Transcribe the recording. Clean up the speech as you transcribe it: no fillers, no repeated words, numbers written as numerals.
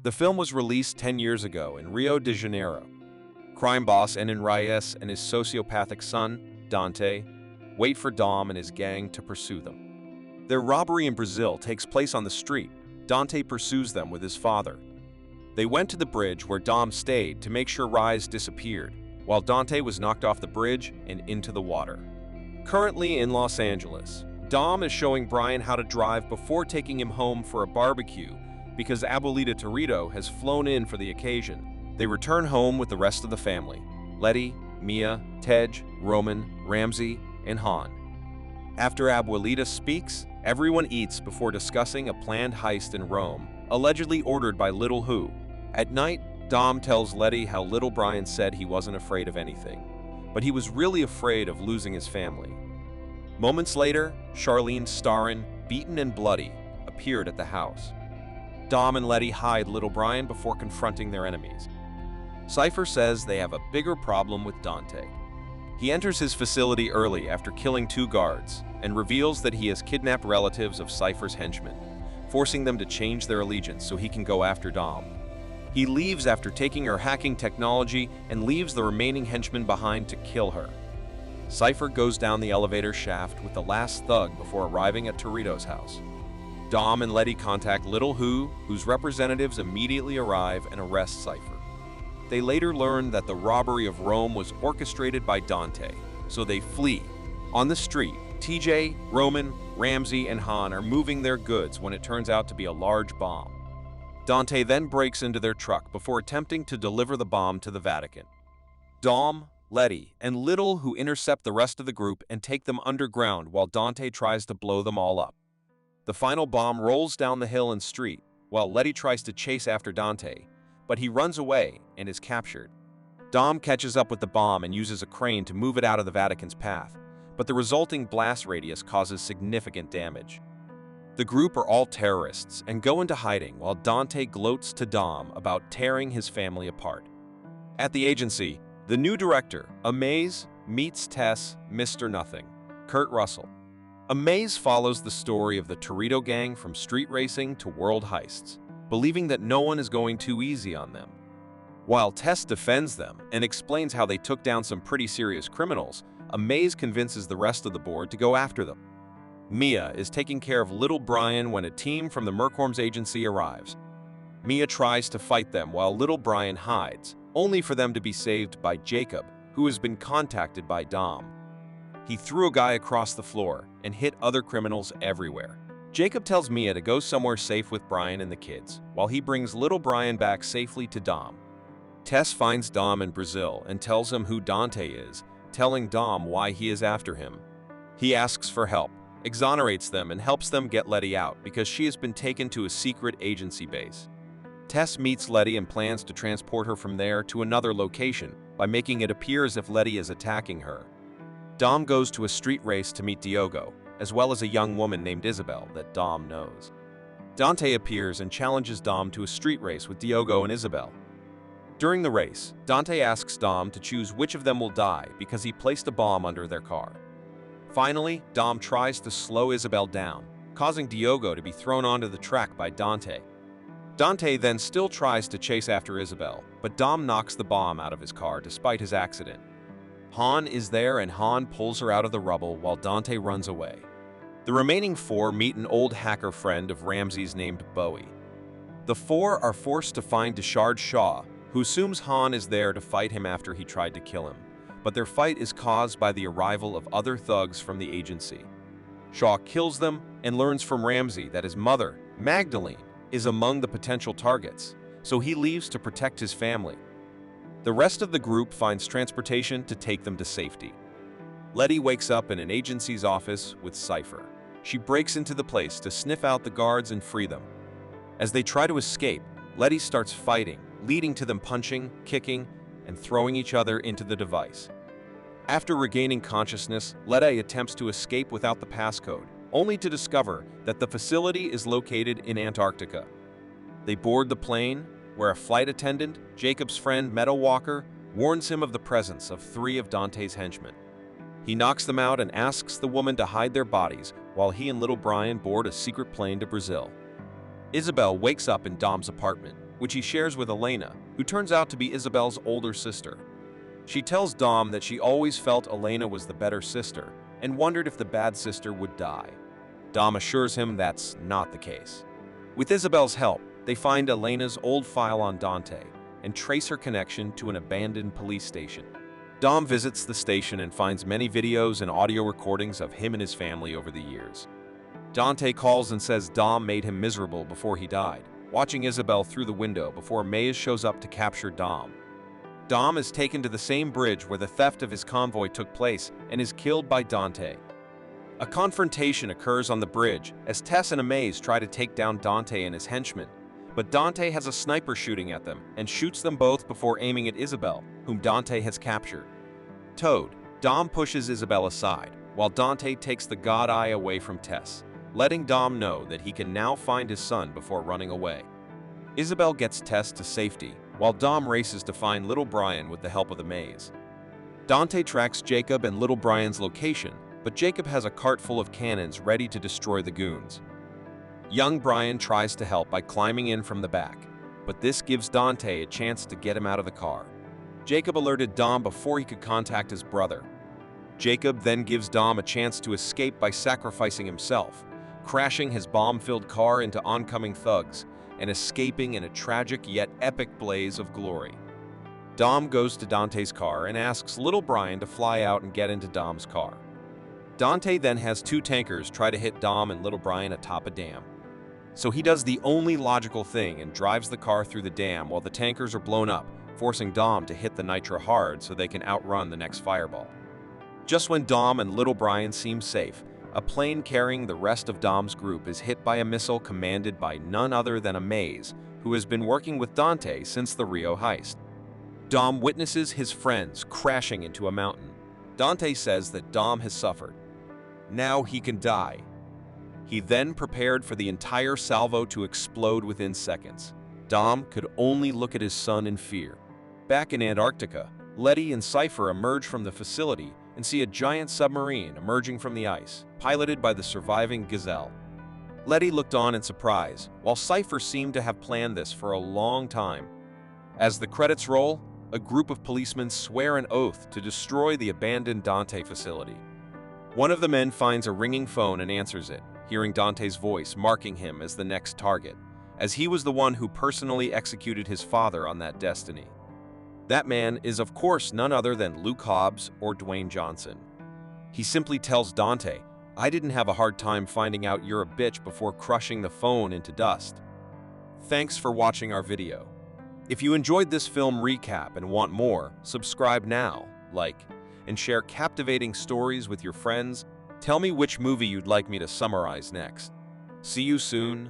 The film was released 10 years ago in Rio de Janeiro. Crime boss Vin Reyes and his sociopathic son, Dante, wait for Dom and his gang to pursue them. Their robbery in Brazil takes place on the street. Dante pursues them with his father. They went to the bridge where Dom stayed to make sure Reyes disappeared, while Dante was knocked off the bridge and into the water. Currently in Los Angeles, Dom is showing Brian how to drive before taking him home for a barbecue because Abuelita Toretto has flown in for the occasion. They return home with the rest of the family: Letty, Mia, Tej, Roman, Ramsey, and Han. After Abuelita speaks, everyone eats before discussing a planned heist in Rome, allegedly ordered by Little Who. At night, Dom tells Letty how little Brian said he wasn't afraid of anything, but he was really afraid of losing his family. Moments later, Charlize, starring, beaten and bloody, appeared at the house. Dom and Letty hide little Brian before confronting their enemies. Cypher says they have a bigger problem with Dante. He enters his facility early after killing 2 guards and reveals that he has kidnapped relatives of Cypher's henchmen, forcing them to change their allegiance so he can go after Dom. He leaves after taking her hacking technology and leaves the remaining henchmen behind to kill her. Cypher goes down the elevator shaft with the last thug before arriving at Toretto's house. Dom and Letty contact Little Who, whose representatives immediately arrive and arrest Cypher. They later learn that the robbery of Rome was orchestrated by Dante, so they flee. On the street, TJ, Roman, Ramsey, and Han are moving their goods when it turns out to be a large bomb. Dante then breaks into their truck before attempting to deliver the bomb to the Vatican. Dom, Letty, and Little Who intercept the rest of the group and take them underground while Dante tries to blow them all up. The final bomb rolls down the hill and street, while Letty tries to chase after Dante, but he runs away and is captured. Dom catches up with the bomb and uses a crane to move it out of the Vatican's path, but the resulting blast radius causes significant damage. The group are all terrorists and go into hiding while Dante gloats to Dom about tearing his family apart. At the agency, the new director, Amaze, meets Tess, Mr. Nothing, Kurt Russell. Amaze follows the story of the Toretto gang from street racing to world heists, believing that no one is going too easy on them. While Tess defends them and explains how they took down some pretty serious criminals, Amaze convinces the rest of the board to go after them. Mia is taking care of little Brian when a team from the Mercorms agency arrives. Mia tries to fight them while little Brian hides, only for them to be saved by Jacob, who has been contacted by Dom. He threw a guy across the floor and hit other criminals everywhere. Jacob tells Mia to go somewhere safe with Brian and the kids, while he brings little Brian back safely to Dom. Tess finds Dom in Brazil and tells him who Dante is, telling Dom why he is after him. He asks for help, exonerates them, and helps them get Letty out because she has been taken to a secret agency base. Tess meets Letty and plans to transport her from there to another location by making it appear as if Letty is attacking her. Dom goes to a street race to meet Diogo, as well as a young woman named Isabel that Dom knows. Dante appears and challenges Dom to a street race with Diogo and Isabel. During the race, Dante asks Dom to choose which of them will die because he placed a bomb under their car. Finally, Dom tries to slow Isabel down, causing Diogo to be thrown onto the track by Dante. Dante then still tries to chase after Isabel, but Dom knocks the bomb out of his car despite his accident. Han is there and Han pulls her out of the rubble while Dante runs away. The remaining 4 meet an old hacker friend of Ramsey's named Bowie. The 4 are forced to find Deshard Shaw, who assumes Han is there to fight him after he tried to kill him, but their fight is caused by the arrival of other thugs from the agency. Shaw kills them and learns from Ramsey that his mother, Magdalene, is among the potential targets, so he leaves to protect his family. The rest of the group finds transportation to take them to safety. Letty wakes up in an agency's office with Cypher. She breaks into the place to sniff out the guards and free them. As they try to escape, Letty starts fighting, leading to them punching, kicking, and throwing each other into the device. After regaining consciousness, Letty attempts to escape without the passcode, only to discover that the facility is located in Antarctica. They board the plane, where a flight attendant, Jacob's friend Meadow Walker, warns him of the presence of 3 of Dante's henchmen. He knocks them out and asks the woman to hide their bodies while he and little Brian board a secret plane to Brazil. Isabel wakes up in Dom's apartment, which he shares with Elena, who turns out to be Isabel's older sister. She tells Dom that she always felt Elena was the better sister and wondered if the bad sister would die. Dom assures him that's not the case. With Isabel's help, they find Elena's old file on Dante and trace her connection to an abandoned police station. Dom visits the station and finds many videos and audio recordings of him and his family over the years. Dante calls and says Dom made him miserable before he died, watching Isabel through the window before Mays shows up to capture Dom. Dom is taken to the same bridge where the theft of his convoy took place and is killed by Dante. A confrontation occurs on the bridge as Tess and Mays try to take down Dante and his henchmen, but Dante has a sniper shooting at them and shoots them both before aiming at Isabel, whom Dante has captured. Towed, Dom pushes Isabel aside, while Dante takes the god eye away from Tess, letting Dom know that he can now find his son before running away. Isabel gets Tess to safety, while Dom races to find little Brian with the help of the maze. Dante tracks Jacob and little Brian's location, but Jacob has a cart full of cannons ready to destroy the goons. Young Brian tries to help by climbing in from the back, but this gives Dante a chance to get him out of the car. Jacob alerted Dom before he could contact his brother. Jacob then gives Dom a chance to escape by sacrificing himself, crashing his bomb-filled car into oncoming thugs, and escaping in a tragic yet epic blaze of glory. Dom goes to Dante's car and asks little Brian to fly out and get into Dom's car. Dante then has two tankers try to hit Dom and little Brian atop a dam. So he does the only logical thing and drives the car through the dam while the tankers are blown up, forcing Dom to hit the nitro hard so they can outrun the next fireball. Just when Dom and little Brian seem safe, a plane carrying the rest of Dom's group is hit by a missile commanded by none other than a Maze, who has been working with Dante since the Rio heist. Dom witnesses his friends crashing into a mountain. Dante says that Dom has suffered. Now he can die. He then prepared for the entire salvo to explode within seconds. Dom could only look at his son in fear. Back in Antarctica, Letty and Cypher emerge from the facility and see a giant submarine emerging from the ice, piloted by the surviving Gazelle. Letty looked on in surprise, while Cypher seemed to have planned this for a long time. As the credits roll, a group of policemen swear an oath to destroy the abandoned Dante facility. One of the men finds a ringing phone and answers it, hearing Dante's voice marking him as the next target, as he was the one who personally executed his father on that destiny. That man is of course none other than Luke Hobbs or Dwayne Johnson. He simply tells Dante, "I didn't have a hard time finding out you're a bitch before crushing the phone into dust." Thanks for watching our video. If you enjoyed this film recap and want more, subscribe now, like, and share captivating stories with your friends. Tell me which movie you'd like me to summarize next. See you soon.